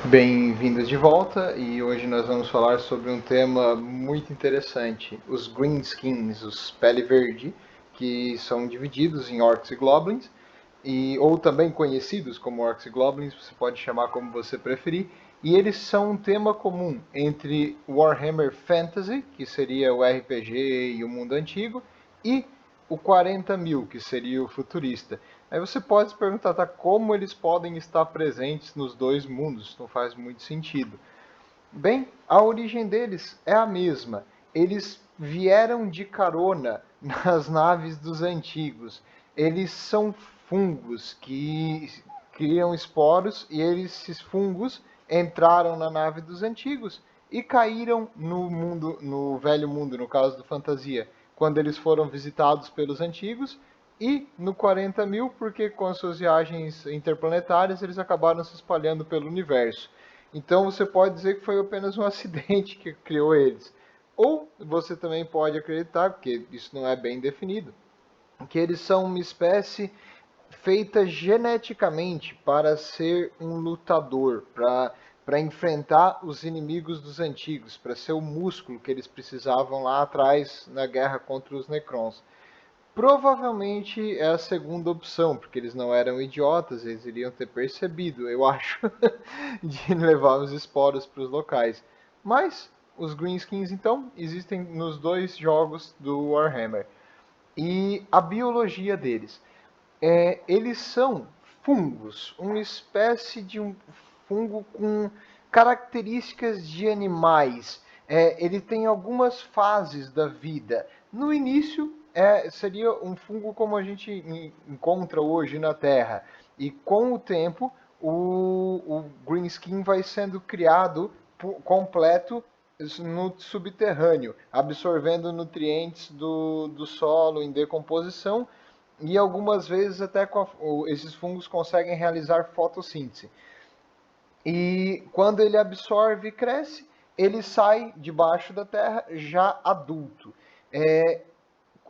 Bem-vindos de volta e hoje nós vamos falar sobre um tema muito interessante, os Greenskins, os Pele Verde, que são divididos em Orcs e Goblins, ou também conhecidos como Orcs e Goblins, você pode chamar como você preferir, e eles são um tema comum entre Warhammer Fantasy, que seria o RPG e o mundo antigo, e o 40.000, que seria o futurista. Aí você pode se perguntar, tá, como eles podem estar presentes nos dois mundos? Não faz muito sentido. Bem, a origem deles é a mesma. Eles vieram de carona nas naves dos antigos. Eles são fungos que criam esporos e esses fungos entraram na nave dos antigos e caíram no mundo, no velho mundo, no caso do fantasia, quando eles foram visitados pelos antigos, e no 40.000, porque com as suas viagens interplanetárias eles acabaram se espalhando pelo universo. Então você pode dizer que foi apenas um acidente que criou eles. Ou você também pode acreditar, porque isso não é bem definido, que eles são uma espécie feita geneticamente para ser um lutador, para enfrentar os inimigos dos antigos, para ser o músculo que eles precisavam lá atrás na guerra contra os Necrons. Provavelmente é a segunda opção, porque eles não eram idiotas, eles iriam ter percebido, eu acho, de levar os esporos para os locais. Mas os Greenskins, então, existem nos dois jogos do Warhammer. E a biologia deles. Eles são fungos, uma espécie de um fungo com características de animais. Ele tem algumas fases da vida. No início, seria um fungo como a gente encontra hoje na Terra. E com o tempo, o Greenskin vai sendo criado completo no subterrâneo, absorvendo nutrientes do solo em decomposição e algumas vezes até esses fungos conseguem realizar fotossíntese. E quando ele absorve e cresce, ele sai debaixo da terra já adulto.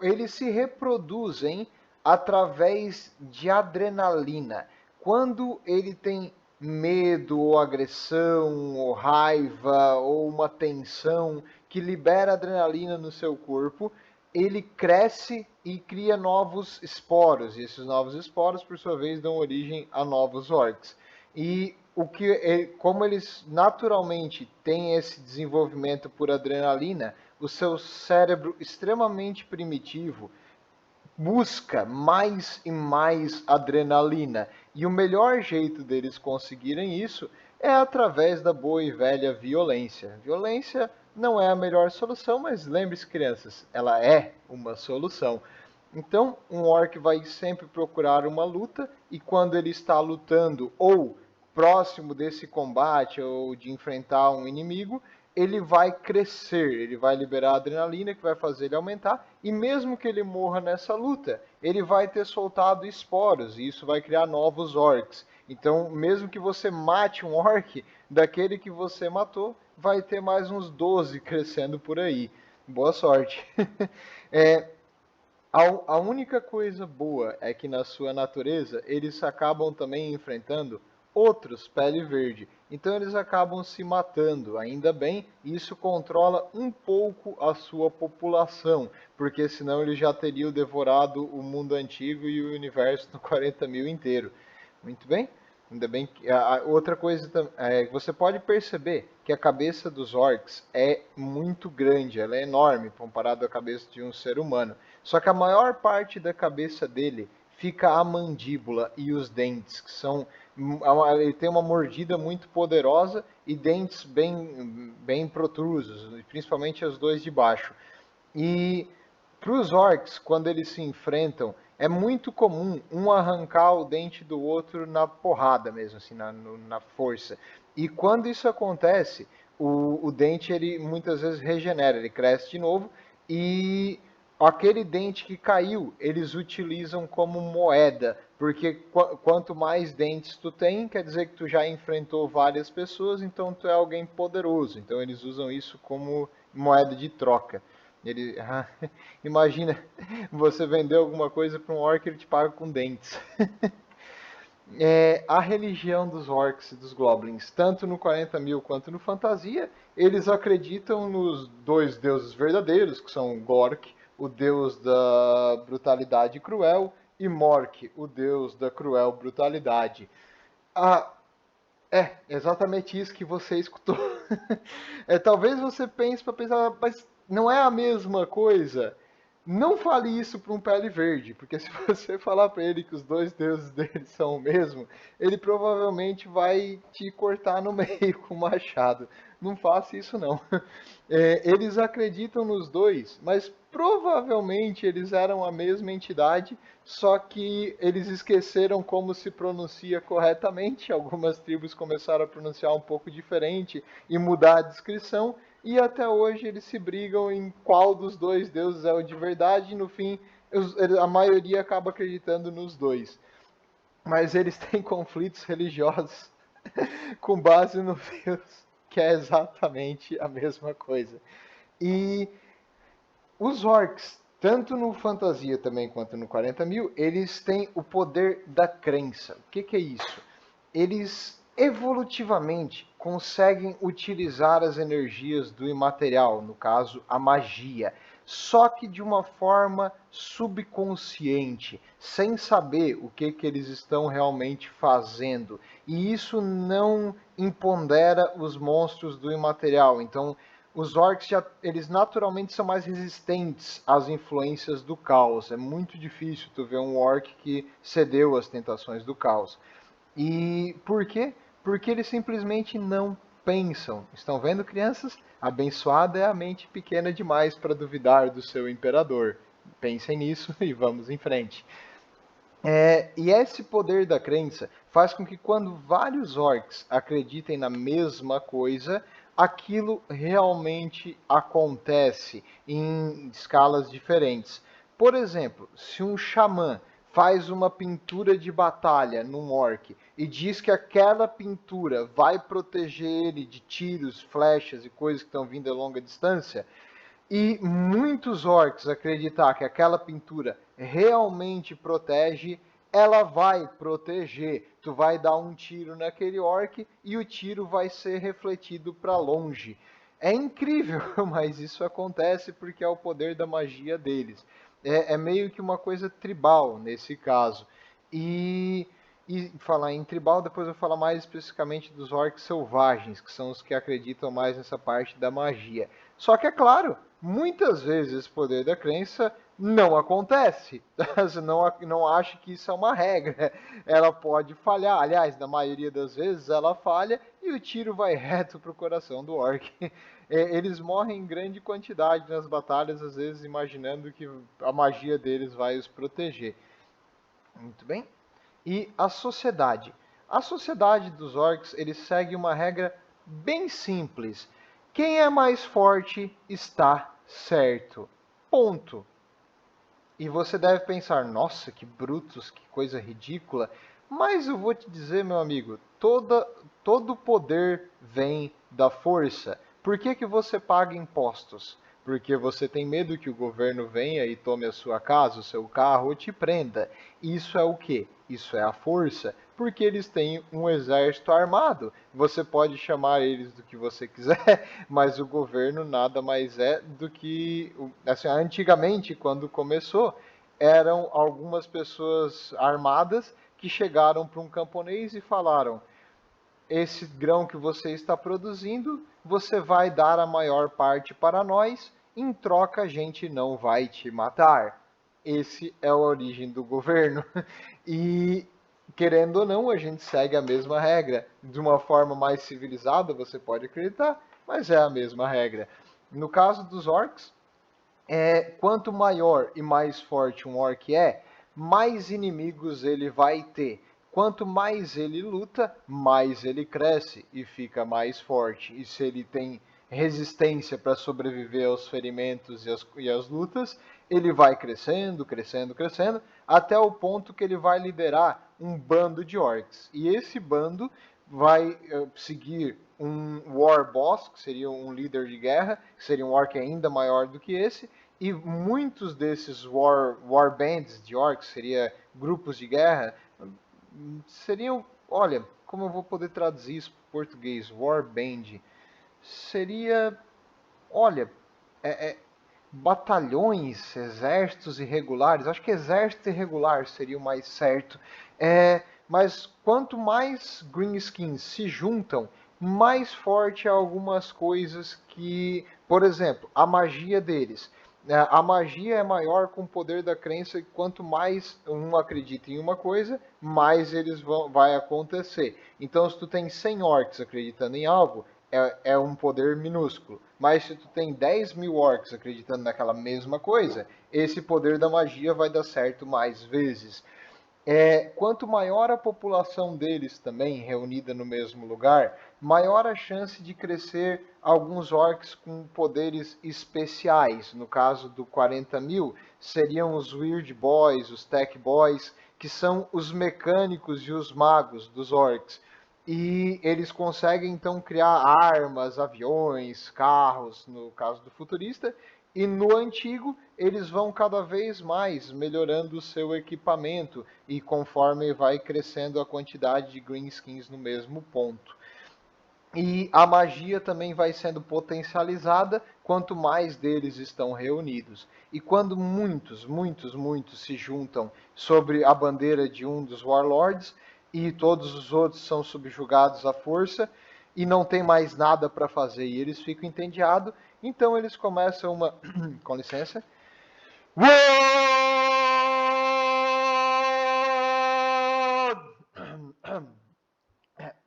Eles se reproduzem através de adrenalina. Quando ele tem medo, ou agressão, ou raiva, ou uma tensão que libera adrenalina no seu corpo, ele cresce e cria novos esporos. E esses novos esporos, por sua vez, dão origem a novos orcs. E como eles naturalmente têm esse desenvolvimento por adrenalina, o seu cérebro extremamente primitivo busca mais e mais adrenalina. E o melhor jeito deles conseguirem isso é através da boa e velha violência. Violência não é a melhor solução, mas lembre-se, crianças, ela é uma solução. Então, um orc vai sempre procurar uma luta, e quando ele está lutando ou próximo desse combate ou de enfrentar um inimigo, ele vai crescer, ele vai liberar adrenalina que vai fazer ele aumentar, e mesmo que ele morra nessa luta, ele vai ter soltado esporos, e isso vai criar novos orcs. Então, mesmo que você mate um orc, daquele que você matou, vai ter mais uns 12 crescendo por aí. Boa sorte. A única coisa boa é que na sua natureza eles acabam também enfrentando outros pele verde. Então eles acabam se matando. Ainda bem, isso controla um pouco a sua população, porque senão eles já teriam devorado o mundo antigo e o universo no 40.000 inteiro. Muito bem? Ainda bem que outra coisa você pode perceber que a cabeça dos orcs é muito grande, ela é enorme comparado à cabeça de um ser humano. Só que a maior parte da cabeça dele fica a mandíbula e os dentes, que são ele tem uma mordida muito poderosa e dentes bem protrusos, principalmente os dois de baixo. E para os orcs, quando eles se enfrentam, é muito comum um arrancar o dente do outro na porrada mesmo, assim, na força. E quando isso acontece, o dente ele muitas vezes regenera, ele cresce de novo, e aquele dente que caiu, eles utilizam como moeda, porque quanto mais dentes tu tem, quer dizer que tu já enfrentou várias pessoas, então tu é alguém poderoso. Então eles usam isso como moeda de troca. Ele, imagina, você vender alguma coisa para um orc, ele te paga com dentes. A religião dos orcs e dos goblins, tanto no 40.000 quanto no Fantasia, eles acreditam nos dois deuses verdadeiros, que são Gork, o deus da brutalidade cruel, e Mork, o deus da cruel brutalidade. Ah, exatamente isso que você escutou. Talvez você pense para pensar, mas não é a mesma coisa. Não fale isso para um pele verde, porque se você falar para ele que os dois deuses dele são o mesmo, ele provavelmente vai te cortar no meio com o machado. Não faça isso não. Eles acreditam nos dois, mas provavelmente eles eram a mesma entidade, só que eles esqueceram como se pronuncia corretamente. Algumas tribos começaram a pronunciar um pouco diferente e mudar a descrição, e até hoje eles se brigam em qual dos dois deuses é o de verdade, e no fim a maioria acaba acreditando nos dois. Mas eles têm conflitos religiosos com base no Deus, que é exatamente a mesma coisa. E os orcs, tanto no Fantasia também quanto no 40.000, eles têm o poder da crença. O que é isso? Eles evolutivamente conseguem utilizar as energias do imaterial, no caso a magia, só que de uma forma subconsciente, sem saber o que eles estão realmente fazendo. E isso não impondera os monstros do imaterial. Então, os orcs eles naturalmente são mais resistentes às influências do caos. É muito difícil tu ver um orc que cedeu às tentações do caos. E por quê? Porque eles simplesmente não pensam. Estão vendo, crianças? Abençoada é a mente pequena demais para duvidar do seu imperador. Pensem nisso e vamos em frente. E esse poder da crença faz com que quando vários orcs acreditem na mesma coisa, aquilo realmente acontece em escalas diferentes. Por exemplo, se um xamã faz uma pintura de batalha num orc e diz que aquela pintura vai proteger ele de tiros, flechas e coisas que estão vindo a longa distância, e muitos orcs acreditar que aquela pintura realmente protege, ela vai proteger. Tu vai dar um tiro naquele orc e o tiro vai ser refletido para longe. É incrível, mas isso acontece porque é o poder da magia deles. É meio que uma coisa tribal nesse caso. E falar em tribal, depois eu vou falar mais especificamente dos orcs selvagens, que são os que acreditam mais nessa parte da magia. Só que é claro, muitas vezes esse poder da crença não acontece. Você não acha que isso é uma regra. Ela pode falhar. Aliás, na maioria das vezes ela falha e o tiro vai reto para o coração do orc. Eles morrem em grande quantidade nas batalhas, às vezes imaginando que a magia deles vai os proteger. Muito bem. E a sociedade. A sociedade dos orcs, eles seguem uma regra bem simples. Quem é mais forte está certo. Ponto. E você deve pensar, nossa, que brutos, que coisa ridícula. Mas eu vou te dizer, meu amigo, todo poder vem da força. Por que você paga impostos? Porque você tem medo que o governo venha e tome a sua casa, o seu carro ou te prenda. Isso é o quê? Isso é a força, porque eles têm um exército armado. Você pode chamar eles do que você quiser, mas o governo nada mais é do que, assim, antigamente, quando começou, eram algumas pessoas armadas que chegaram para um camponês e falaram: esse grão que você está produzindo, você vai dar a maior parte para nós, em troca a gente não vai te matar. Esse é a origem do governo. E, querendo ou não, a gente segue a mesma regra. De uma forma mais civilizada, você pode acreditar, mas é a mesma regra. No caso dos orcs, quanto maior e mais forte um orc mais inimigos ele vai ter. Quanto mais ele luta, mais ele cresce e fica mais forte. E se ele tem resistência para sobreviver aos ferimentos e às lutas, ele vai crescendo, crescendo, crescendo, até o ponto que ele vai liderar um bando de orcs. E esse bando vai seguir um War Boss, que seria um líder de guerra, que seria um orc ainda maior do que esse, e muitos desses war bands de orcs, seria grupos de guerra, seriam, olha, como eu vou poder traduzir isso para português? Warband seria, olha, é, é, batalhões, exércitos irregulares. Acho que exército irregular seria o mais certo. Mas quanto mais greenskins se juntam, mais forte é algumas coisas que, por exemplo, a magia deles. A magia é maior com o poder da crença e quanto mais um acredita em uma coisa, mais eles vai acontecer. Então, se tu tem 100 orcs acreditando em algo, é um poder minúsculo. Mas se tu tem 10 mil orcs acreditando naquela mesma coisa, esse poder da magia vai dar certo mais vezes. Quanto maior a população deles também reunida no mesmo lugar, maior a chance de crescer alguns orcs com poderes especiais. No caso do 40 mil, seriam os Weird Boys, os Tech Boys, que são os mecânicos e os magos dos orcs. E eles conseguem então criar armas, aviões, carros, no caso do futurista, e no antigo eles vão cada vez mais melhorando o seu equipamento e conforme vai crescendo a quantidade de greenskins no mesmo ponto. E a magia também vai sendo potencializada quanto mais deles estão reunidos. E quando muitos se juntam sobre a bandeira de um dos Warlords e todos os outros são subjugados à força e não tem mais nada para fazer e eles ficam entediados, então eles começam uma... com licença.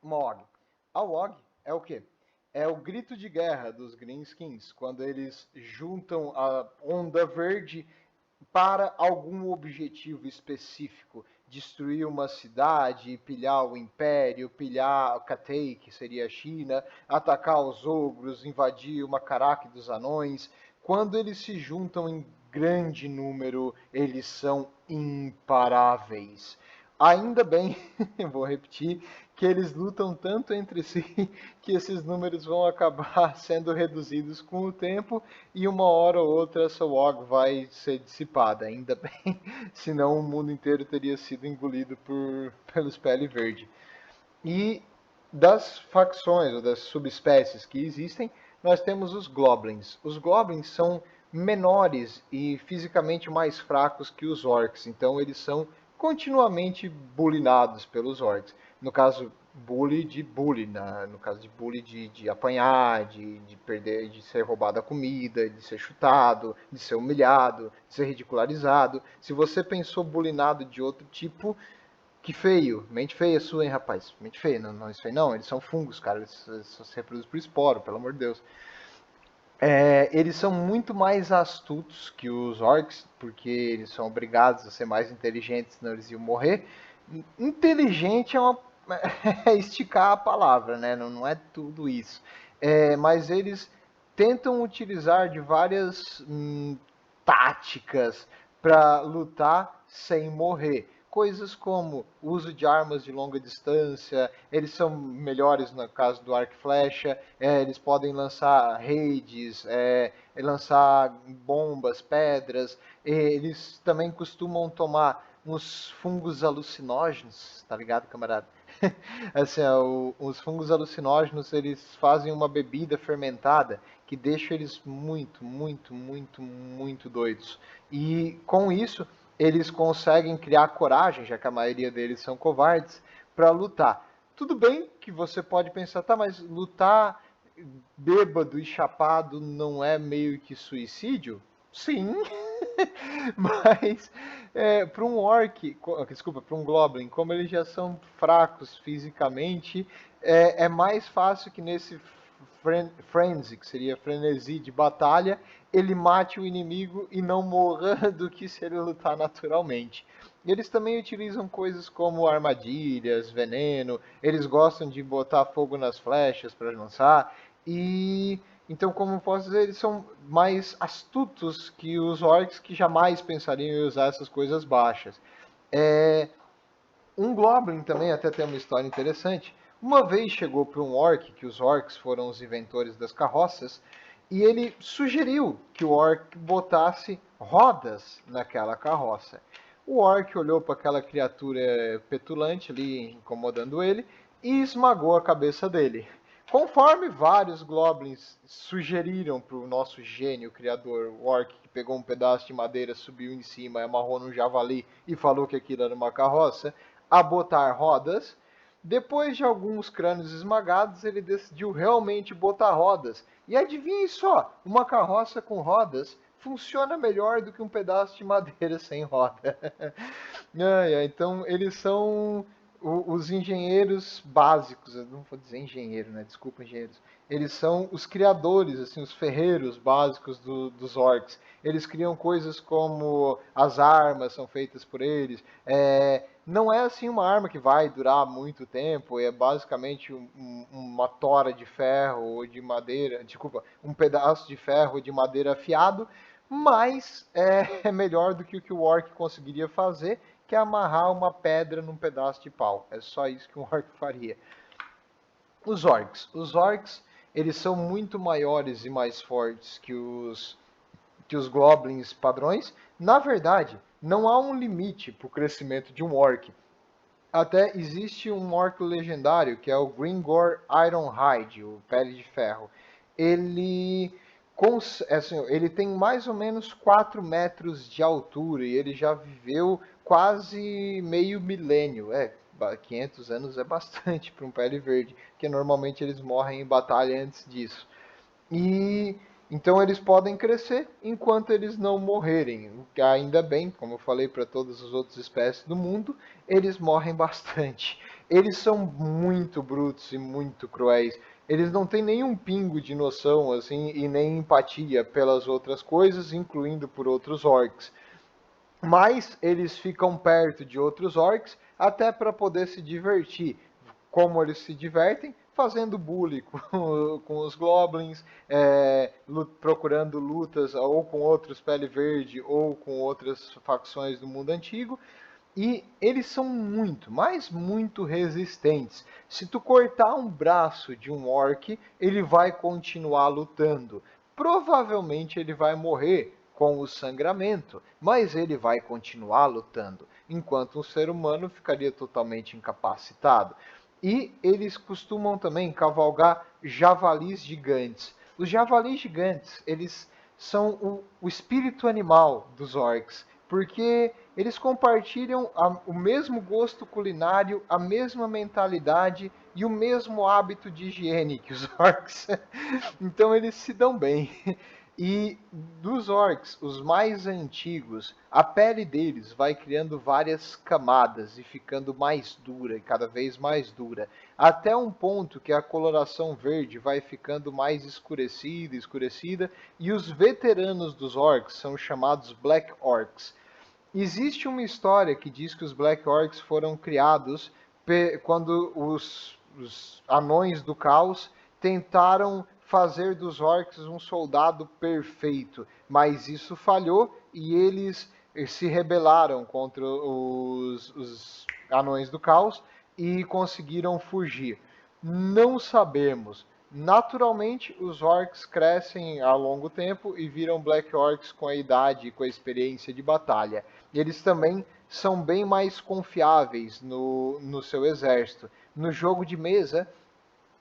Uma OG. A OG é o quê? É o grito de guerra dos Greenskins, quando eles juntam a Onda Verde para algum objetivo específico. Destruir uma cidade, pilhar o Império, pilhar a Cathay, que seria a China, atacar os ogros, invadir o Macaraque dos Anões. Quando eles se juntam em grande número, eles são imparáveis. Ainda bem, vou repetir, que eles lutam tanto entre si que esses números vão acabar sendo reduzidos com o tempo e uma hora ou outra essa WOG vai ser dissipada. Ainda bem, senão o mundo inteiro teria sido engolido pelos pele verde. E das facções ou das subespécies que existem, nós temos os Goblins. Os Goblins são menores e fisicamente mais fracos que os Orcs, então eles são continuamente bulinados pelos Orcs. No caso, bully de bully, no caso de bully de apanhar, de perder, de ser roubado a comida, de ser chutado, de ser humilhado, de ser ridicularizado. Se você pensou bulinado de outro tipo, que feio, mente feia sua, hein, rapaz? Mente feia, não isso aí não, eles são fungos, cara, eles se reproduzem por esporo, pelo amor de Deus. Eles são muito mais astutos que os orcs, porque eles são obrigados a ser mais inteligentes, senão eles iam morrer. Inteligente é uma é esticar a palavra, né? Não é tudo isso. Mas eles tentam utilizar de várias táticas para lutar sem morrer. Coisas como o uso de armas de longa distância, eles são melhores no caso do arco e flecha, eles podem lançar redes, lançar bombas, pedras, eles também costumam tomar uns fungos alucinógenos, tá ligado, camarada? Assim, os fungos alucinógenos, eles fazem uma bebida fermentada que deixa eles muito doidos. E com isso, eles conseguem criar coragem, já que a maioria deles são covardes, para lutar. Tudo bem que você pode pensar, tá, mas lutar bêbado e chapado não é meio que suicídio? Sim, mas para um orc, desculpa, para um goblin, como eles já são fracos fisicamente, é mais fácil que nesse frenzy, que seria frenesi de batalha, ele mate o inimigo e não morra do que se ele lutar naturalmente. Eles também utilizam coisas como armadilhas, veneno, eles gostam de botar fogo nas flechas para lançar, e então, como posso dizer, eles são mais astutos que os orcs que jamais pensariam em usar essas coisas baixas. Um Goblin também até tem uma história interessante. Uma vez chegou para um orc, que os orcs foram os inventores das carroças, e ele sugeriu que o orc botasse rodas naquela carroça. O orc olhou para aquela criatura petulante ali, incomodando ele, e esmagou a cabeça dele. Conforme vários goblins sugeriram para o nosso gênio criador, o orc, que pegou um pedaço de madeira, subiu em cima, amarrou num javali e falou que aquilo era uma carroça, a botar rodas. Depois de alguns crânios esmagados, ele decidiu realmente botar rodas. E adivinhe só, uma carroça com rodas funciona melhor do que um pedaço de madeira sem roda. Então, eles são os engenheiros básicos, eu não vou dizer engenheiro, né? Desculpa, engenheiros. Eles são os criadores, assim, os ferreiros básicos dos orcs. Eles criam coisas como as armas são feitas por eles. Não é assim uma arma que vai durar muito tempo, é basicamente uma tora de ferro ou de madeira, desculpa, um pedaço de ferro ou de madeira afiado, mas é melhor do que o orc conseguiria fazer, que é amarrar uma pedra num pedaço de pau. É só isso que um orc faria. Os orcs. Os orcs, eles são muito maiores e mais fortes que os goblins padrões. Na verdade, não há um limite para o crescimento de um orc. Até existe um orc legendário, que é o Gringor Ironhide, o Pele de Ferro. Ele, assim, ele tem mais ou menos 4 metros de altura e ele já viveu quase meio milênio. 500 anos é bastante para um Pele Verde, porque normalmente eles morrem em batalha antes disso. E então eles podem crescer enquanto eles não morrerem. Ainda bem, como eu falei para todas as outras espécies do mundo, eles morrem bastante. Eles são muito brutos e muito cruéis. Eles não têm nenhum pingo de noção assim e nem empatia pelas outras coisas, incluindo por outros orcs. Mas eles ficam perto de outros orcs até para poder se divertir. Como eles se divertem? Fazendo bullying com os goblins, procurando lutas ou com outros Pele Verde ou com outras facções do mundo antigo. E eles são muito, mas muito resistentes. Se tu cortar um braço de um orc, ele vai continuar lutando. Provavelmente ele vai morrer com o sangramento, mas ele vai continuar lutando, enquanto um ser humano ficaria totalmente incapacitado. E eles costumam também cavalgar javalis gigantes. Os javalis gigantes, eles são o espírito animal dos orcs, porque eles compartilham o mesmo gosto culinário, a mesma mentalidade e o mesmo hábito de higiene que os orcs. Então eles se dão bem. E dos orcs, os mais antigos, a pele deles vai criando várias camadas e ficando mais dura e cada vez mais dura, até um ponto que a coloração verde vai ficando mais escurecida, escurecida, e os veteranos dos orcs são chamados Black Orcs. Existe uma história que diz que os Black Orcs foram criados quando os anões do caos tentaram fazer dos orcs um soldado perfeito, mas isso falhou e eles se rebelaram contra os anões do caos e conseguiram fugir. Não sabemos. Naturalmente, os orcs crescem a longo tempo e viram Black Orcs com a idade e com a experiência de batalha. Eles também são bem mais confiáveis no seu exército. No jogo de mesa,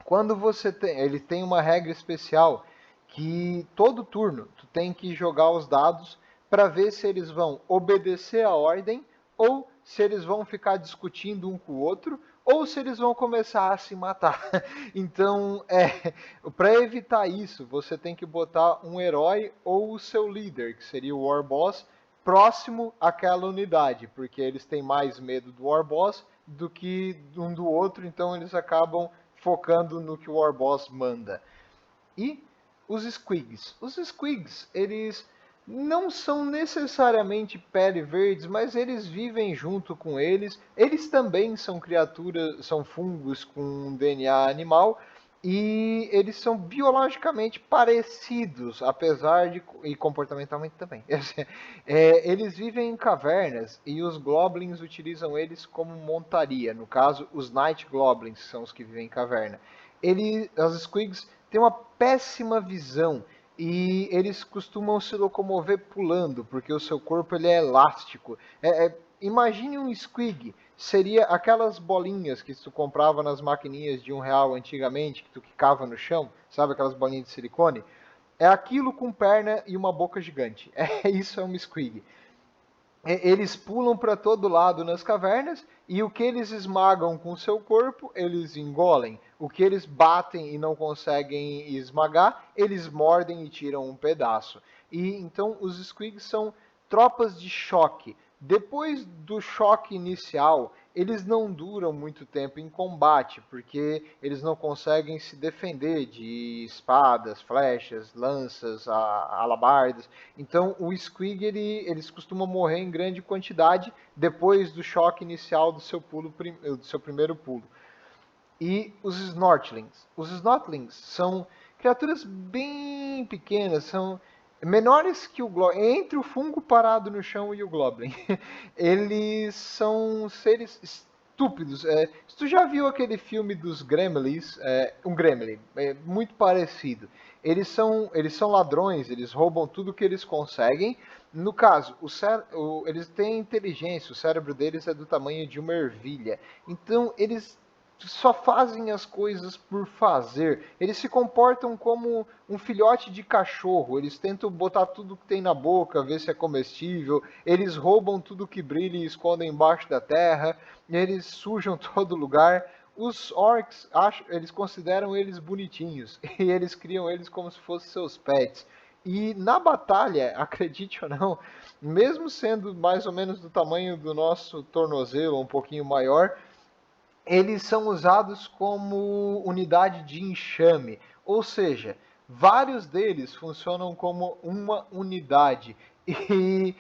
quando você tem, ele tem uma regra especial que todo turno tu tem que jogar os dados para ver se eles vão obedecer a ordem ou se eles vão ficar discutindo um com o outro ou se eles vão começar a se matar. Então, para evitar isso, você tem que botar um herói ou o seu líder, que seria o War Boss, próximo àquela unidade, porque eles têm mais medo do War Boss do que um do outro, então eles acabam focando no que o Warboss manda. E os Squigs. Os Squigs, eles não são necessariamente pele verdes, mas eles vivem junto com eles. Eles também são criaturas, são fungos com DNA animal e eles são biologicamente parecidos, apesar de e comportamentalmente também. Eles vivem em cavernas e os Goblins utilizam eles como montaria. No caso, os Night Goblins são os que vivem em caverna. As Squigs têm uma péssima visão e eles costumam se locomover pulando, porque o seu corpo ele é elástico. imagine um squig, seria aquelas bolinhas que tu comprava nas maquininhas de R$ 1 antigamente, que tu quicava no chão, sabe aquelas bolinhas de silicone? É aquilo com perna e uma boca gigante. Isso é um squig. Eles pulam para todo lado nas cavernas e o que eles esmagam com o seu corpo, eles engolem. O que eles batem e não conseguem esmagar, eles mordem e tiram um pedaço. E então os squigs são tropas de choque. Depois do choque inicial, eles não duram muito tempo em combate, porque eles não conseguem se defender de espadas, flechas, lanças, alabardas. Então, o squig eles costumam morrer em grande quantidade depois do choque inicial do seu pulo, do seu primeiro pulo. E os snortlings. Os snortlings são criaturas bem pequenas, são menores que o Goblin, entre o fungo parado no chão e o Goblin. Eles são seres estúpidos. Se tu já viu aquele filme dos Gremlins, um Gremlin, muito parecido. Eles são ladrões, eles roubam tudo que eles conseguem. No caso, eles têm inteligência, o cérebro deles é do tamanho de uma ervilha. Então, eles só fazem as coisas por fazer. Eles se comportam como um filhote de cachorro. Eles tentam botar tudo que tem na boca, ver se é comestível. Eles roubam tudo que brilha e escondem embaixo da terra. Eles sujam todo lugar. Os orcs, eles consideram eles bonitinhos e eles criam eles como se fossem seus pets. E na batalha, acredite ou não, mesmo sendo mais ou menos do tamanho do nosso tornozelo, um pouquinho maior, eles são usados como unidade de enxame, ou seja, vários deles funcionam como uma unidade e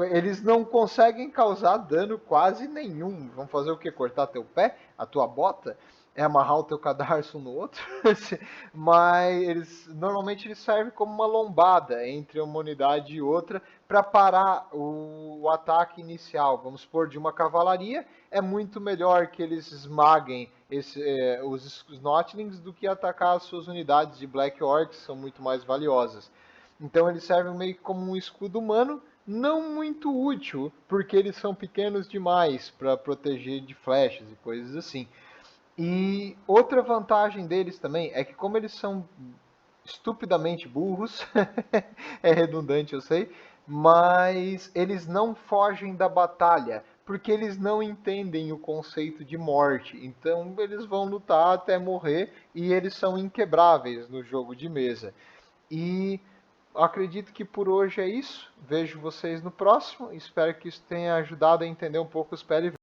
eles não conseguem causar dano quase nenhum. Vão fazer o que? Cortar teu pé? A tua bota? É amarrar o teu cadarço um no outro? Mas normalmente eles servem como uma lombada entre uma unidade e outra para parar o ataque inicial. Vamos supor, de uma cavalaria, é muito melhor que eles esmaguem os Snotlings do que atacar as suas unidades de Black Orcs, que são muito mais valiosas. Então eles servem meio que como um escudo humano, não muito útil, porque eles são pequenos demais para proteger de flechas e coisas assim. E outra vantagem deles também é que como eles são estupidamente burros, é redundante, eu sei, mas eles não fogem da batalha, porque eles não entendem o conceito de morte. Então eles vão lutar até morrer e eles são inquebráveis no jogo de mesa. E acredito que por hoje é isso. Vejo vocês no próximo. Espero que isso tenha ajudado a entender um pouco os PLV.